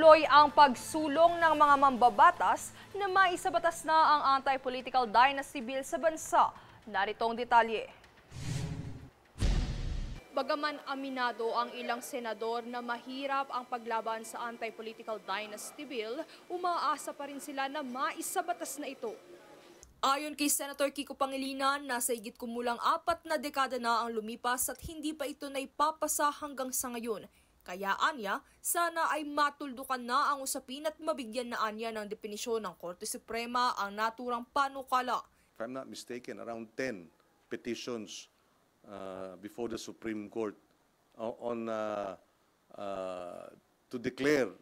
Tuloy ang pagsulong ng mga mambabatas na maisabatas na ang Anti-Political Dynasty Bill sa bansa. Narito ang detalye. Bagaman aminado ang ilang senador na mahirap ang paglaban sa Anti-Political Dynasty Bill, umaasa pa rin sila na maisabatas na ito. Ayon kay Senator Kiko Pangilinan, nasa higit kumulang 4 na dekada na ang lumipas at hindi pa ito naipapasa hanggang sa ngayon. Kaya anya, sana ay matuldukan na ang usapin at mabigyan na anya ng definisyon ng Korte Suprema ang naturang panukala. If I'm not mistaken, around 10 petitions before the Supreme Court to declare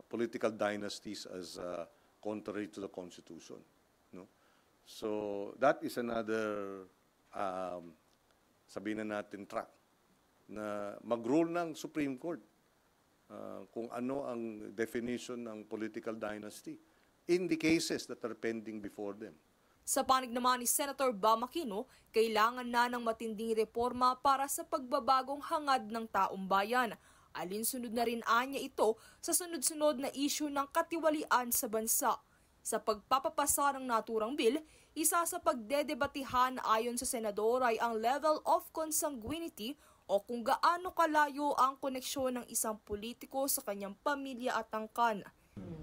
political dynasties as contrary to the Constitution. No? So that is another, sabihin na natin, track na mag-rule ng Supreme Court kung ano ang definition ng political dynasty in the cases that are pending before them. Sa panig naman ni Senator Bam Aquino, kailangan na ng matinding reforma para sa pagbabagong hangad ng taong bayan. Alinsunod na rin anya ito sa sunod-sunod na issue ng katiwalian sa bansa. Sa pagpapapasa ng naturang bill, isa sa pagdedebatihan ayon sa senador ay ang level of consanguinity o kung gaano kalayo ang koneksyon ng isang politiko sa kanyang pamilya at angkan.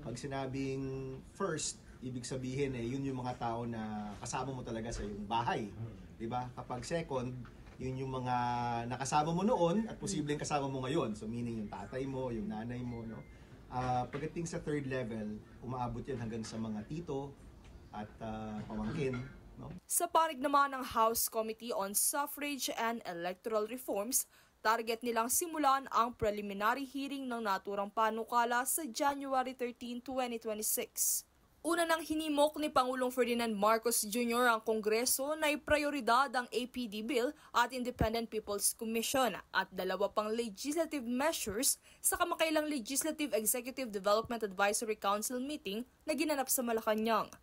Pag sinabing first, ibig sabihin yun yung mga tao na kasama mo talaga sa iyong bahay. Diba? Kapag second, yun yung mga nakasama mo noon at posibleng kasama mo ngayon. So meaning yung tatay mo, yung nanay mo. No? Pagdating sa third level, umaabot yan hanggang sa mga tito at pamangkin. No? Sa panig naman ng House Committee on Suffrage and Electoral Reforms, target nilang simulan ang preliminary hearing ng naturang panukala sa January 13, 2026. Una nang hinimok ni Pangulong Ferdinand Marcos Jr. ang Kongreso na iprioridad ang APD Bill at Independent People's Commission at 2 pang legislative measures sa kamakailang Legislative Executive Development Advisory Council meeting na ginanap sa Malacanang.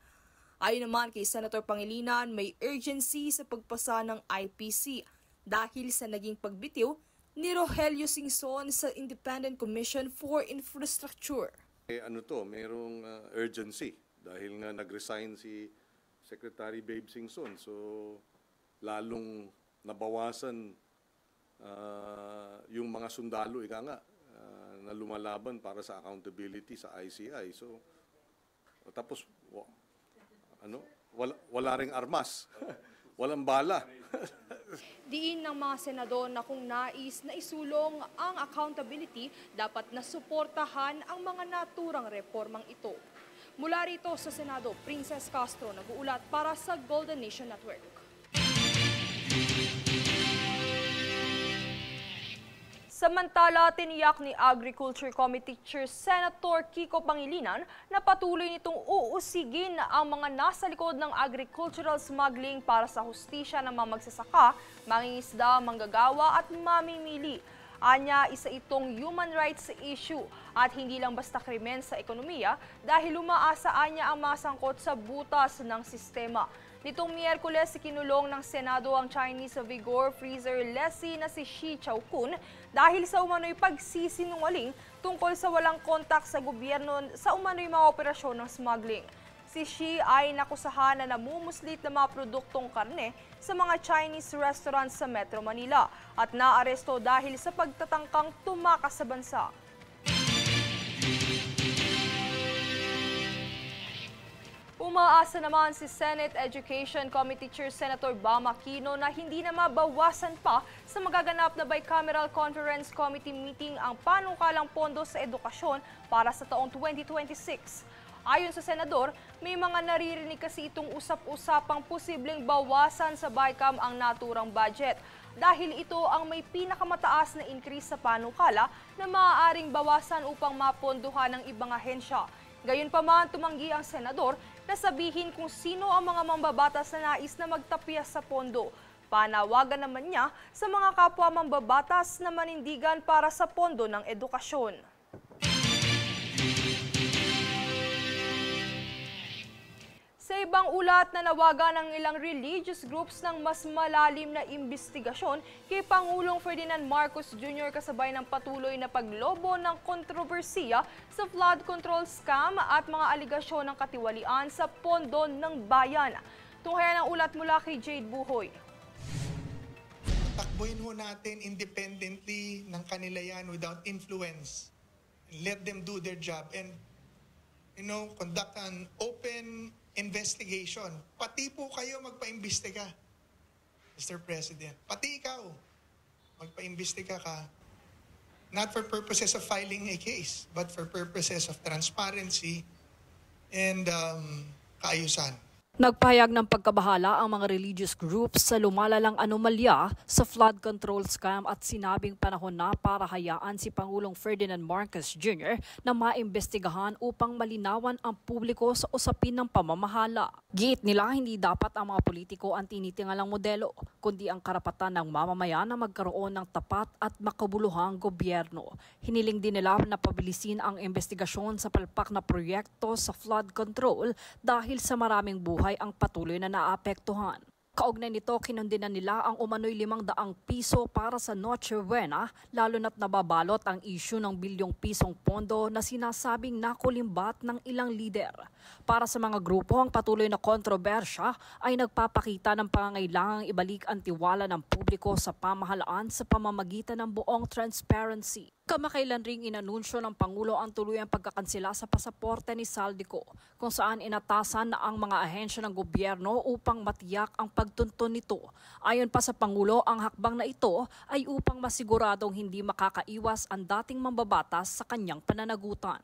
Ayon naman kay Senator Pangilinan, may urgency sa pagpasa ng IPC dahil sa naging pagbitiw ni Rogelio Singson sa Independent Commission for Infrastructure. Mayroong urgency dahil nga nag-resign si Secretary Babe Singson. So, lalong nabawasan yung mga sundalo, na lumalaban para sa accountability sa ICI. So, tapos, wala ring armas, walang bala. Diin ng mga senador na kung nais na isulong ang accountability, dapat na suportahan ang mga naturang reformang ito. Mula rito sa Senado, Princess Castro nag-uulat para sa Golden Nation Network. Samantala, tiniyak ni Agriculture Committee Chair Senator Kiko Pangilinan na patuloy nitong uusigin ang mga nasa likod ng agricultural smuggling para sa hustisya ng mga magsasaka, mangingisda, manggagawa at mamimili. Anya, isa itong human rights issue at hindi lang basta krimen sa ekonomiya dahil umaasa anya ang mga sangkot sa butas ng sistema. Nitong Miyerkules, ikinulong ng Senado ang Chinese Vigor freezer lessee na si Shi Chaokun dahil sa umano'y pagsisinungaling tungkol sa walang kontak sa gobyerno sa umano'y mga operasyon ng smuggling. Si Shi ay nakusahan na namumuslit ng mga produktong karne sa mga Chinese restaurants sa Metro Manila at naaresto dahil sa pagtatangkang tumakas sa bansa. Umaasa naman si Senate Education Committee Chair Senator Bam Aquino na hindi na mabawasan pa sa magaganap na Bicameral Conference Committee meeting ang panukalang pondo sa edukasyon para sa taong 2026. Ayon sa senador, may mga naririnig kasi itong usap-usapang posibleng bawasan sa BICAM ang naturang budget dahil ito ang may pinakamataas na increase sa panukala na maaaring bawasan upang mapondohan ng ibang ahensya. Gayunpaman, tumanggi ang senador na sabihin kung sino ang mga mambabatas na nais na magtapyas sa pondo. Panawagan naman niya sa mga kapwa mambabatas na manindigan para sa pondo ng edukasyon. Sa ibang ulat, na nawagan ng ilang religious groups ng mas malalim na imbestigasyon kay Pangulong Ferdinand Marcos Jr. kasabay ng patuloy na paglobo ng kontrobersiya sa flood control scam at mga aligasyon ng katiwalian sa pondo ng bayan. Tunghayan ang ulat mula kay Jade Buhoy. Takbuhin ho natin independently ng kanila yan without influence. Let them do their job and conduct an open investigation. Pati po kayo magpa-imbestiga, Mr. President. Pati ikaw, magpa-imbestiga ka. Not for purposes of filing a case, but for purposes of transparency and kaayusan. Nagpahayag ng pagkabahala ang mga religious groups sa lumalalang anomalya sa flood control scam at sinabing panahon na para hayaan si Pangulong Ferdinand Marcos Jr. na maimbestigahan upang malinawan ang publiko sa usapin ng pamamahala. Giit nila, hindi dapat ang mga politiko ang tinitingalang modelo, kundi ang karapatan ng mamamayan na magkaroon ng tapat at makabuluhang gobyerno. Hiniling din nila na pabilisin ang investigasyon sa palpak na proyekto sa flood control dahil sa maraming buhay ang patuloy na naapektuhan. Kaugnay nito, kinundinan nila ang umano'y 500 piso para sa Noche Buena, lalo na't nababalot ang isyu ng bilyong pisong pondo na sinasabing nakulimbat ng ilang lider. Para sa mga grupo, ang patuloy na kontrobersya ay nagpapakita ng pangangailangang ibalik ang tiwala ng publiko sa pamahalaan sa pamamagitan ng buong transparency. Kamakailan ring inanunsyo ng Pangulo ang tuluyang pagkakansela sa pasaporte ni Saldico, kung saan inatasan na ang mga ahensya ng gobyerno upang matiyak ang pagtuntun nito. Ayon pa sa Pangulo, ang hakbang na ito ay upang masiguradong hindi makakaiwas ang dating mambabatas sa kanyang pananagutan.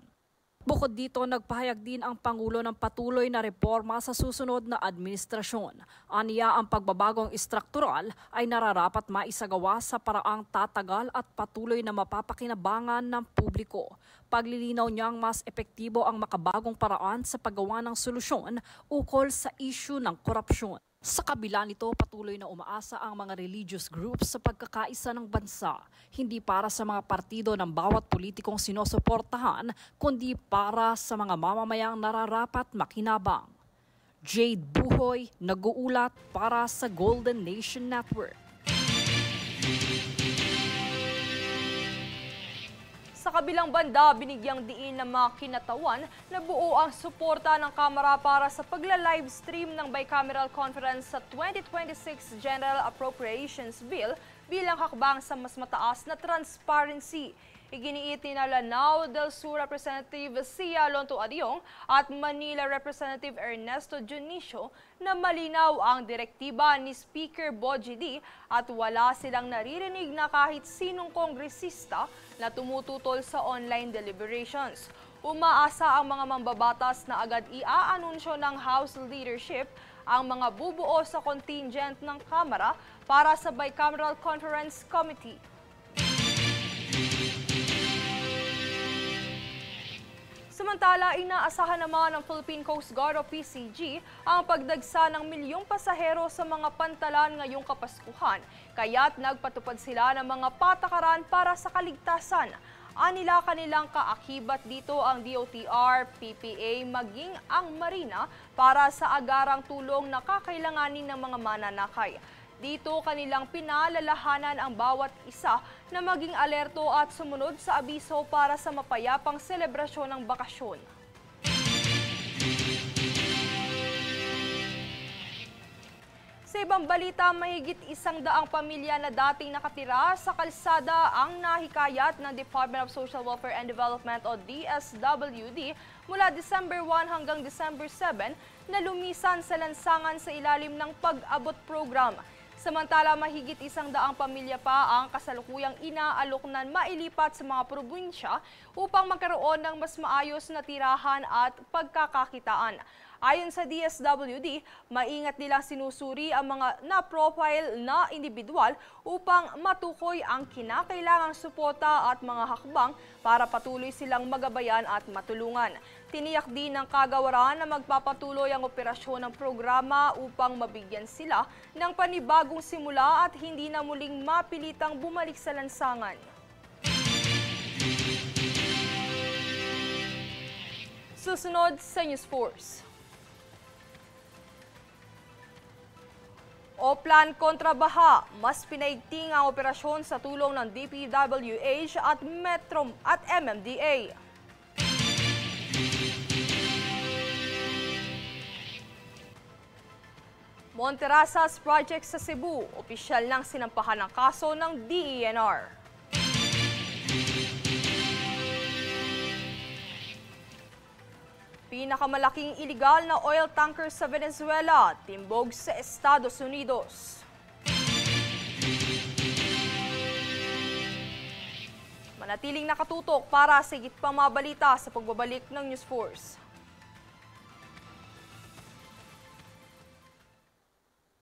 Bukod dito, nagpahayag din ang Pangulo ng patuloy na reforma sa susunod na administrasyon. Aniya, ang pagbabagong istruktural ay nararapat maisagawa sa paraang tatagal at patuloy na mapapakinabangan ng publiko. Paglilinaw niyang mas epektibo ang makabagong paraan sa paggawa ng solusyon ukol sa isyu ng korupsyon. Sa kabila nito, patuloy na umaasa ang mga religious groups sa pagkakaisa ng bansa, hindi para sa mga partido ng bawat politikong sinusuportahan, kundi para sa mga mamamayang nararapat makinabang. Jade Buhoy, nag-uulat para sa Golden Nation Network. Sa kabilang banda, binigyang diin ng mga kinatawan na buo ang suporta ng Kamara para sa pagla-livestream ng bicameral conference sa 2026 General Appropriations Bill bilang hakbang sa mas mataas na transparency. Iginiit ni Lanao del Sur Representative Sia Lonto Adiong at Manila Representative Ernesto Junicio na malinaw ang direktiba ni Speaker Bogie D at wala silang naririnig na kahit sinong kongresista na tumututol sa online deliberations. Umaasa ang mga mambabatas na agad i-aanunsyo ng House leadership ang mga bubuo sa contingent ng Kamara para sa Bicameral Conference Committee. Samantala, inaasahan naman ng Philippine Coast Guard o PCG ang pagdagsa ng milyong pasahero sa mga pantalan ngayong Kapaskuhan, kaya't nagpatupad sila ng mga patakaran para sa kaligtasan. Anila kanilang kaakibat dito ang DOTR, PPA, maging ang Marina para sa agarang tulong na kakailanganin ng mga mananakay. Dito kanilang pinalalahanan ang bawat isa na maging alerto at sumunod sa abiso para sa mapayapang selebrasyon ng bakasyon. Sa ibang balita, mahigit 100 pamilya na dating nakatira sa kalsada ang nahikayat ng Department of Social Welfare and Development o DSWD mula December 1 hanggang December 7 na lumisan sa lansangan sa ilalim ng pag-abot program. Samantala, mahigit 100 pamilya pa ang kasalukuyang inaalok na mailipat sa mga probinsya upang magkaroon ng mas maayos na tirahan at pagkakakitaan. Ayon sa DSWD, maingat nilang sinusuri ang mga na-profile na individual upang matukoy ang kinakailangang suporta at mga hakbang para patuloy silang magabayan at matulungan. Tiniyak din ng kagawaran na magpapatuloy ang operasyon ng programa upang mabigyan sila ng panibagong simula at hindi na muling mapilitang bumalik sa lansangan. Susunod sa News Force. Oplan kontra baha, mas pinaigting ang operasyon sa tulong ng DPWH at Metro at MMDA. Monterasas Project sa Cebu, opisyal nang sinampahan ng kaso ng DENR. Pinakamalaking iligal na oil tanker sa Venezuela, timbog sa Estados Unidos. Manatiling nakatutok para sa higit pang mga balita sa pagbabalik ng News Force.